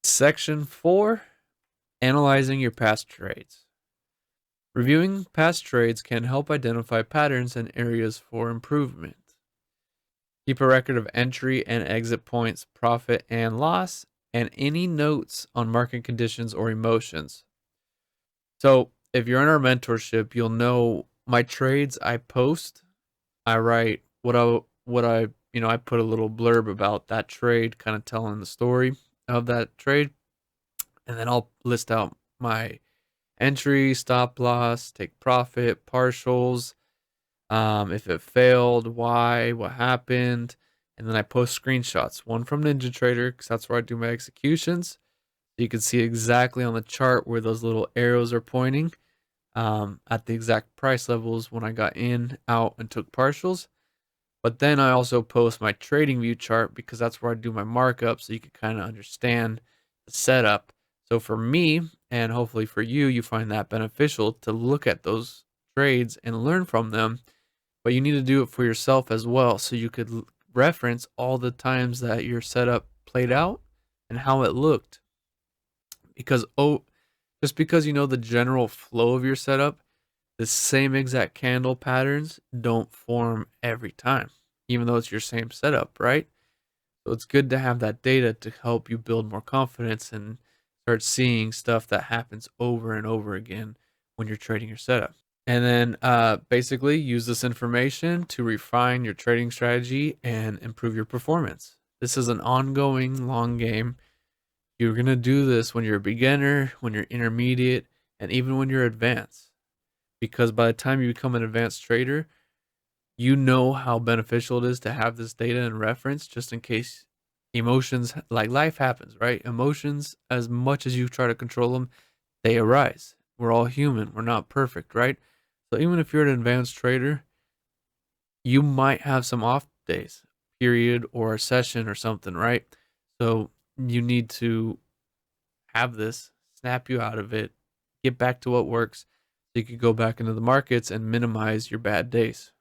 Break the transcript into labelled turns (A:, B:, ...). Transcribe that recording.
A: Section 4, analyzing your past trades. Reviewing past trades can help identify patterns and areas for improvement. Keep a record of entry and exit points, profit and loss, and any notes on market conditions or emotions. So, if you're in our mentorship, you'll know my trades I post. I write I put a little blurb about that trade, kind of telling the story of that trade, and then I'll list out my entry, stop loss, take profit, partials, if it failed, why, what happened, and then I post screenshots. One from NinjaTrader because that's where I do my executions. So you can see exactly on the chart where those little arrows are pointing at the exact price levels when I got in, out, and took partials. But then I also post my trading view chart because that's where I do my markup so you can kind of understand the setup. So for me, and hopefully for you, you find that beneficial to look at those trades and learn from them. But you need to do it for yourself as well so you could reference all the times that your setup played out and how it looked. Because just because you know the general flow of your setup, the same exact candle patterns don't form every time, even though it's your same setup, right? So it's good to have that data to help you build more confidence and start seeing stuff that happens over and over again when you're trading your setup. And then basically use this information to refine your trading strategy and improve your performance. This is an ongoing long game. You're going to do this when you're a beginner, when you're intermediate, and even when you're advanced. Because by the time you become an advanced trader, you know how beneficial it is to have this data and reference just in case emotions, like life happens, right? Emotions, as much as you try to control them, they arise. We're all human. We're not perfect, right? So even if you're an advanced trader, you might have some off days, period, or a session or something, right? So you need to have this snap you out of it, get back to what works so you can go back into the markets and minimize your bad days.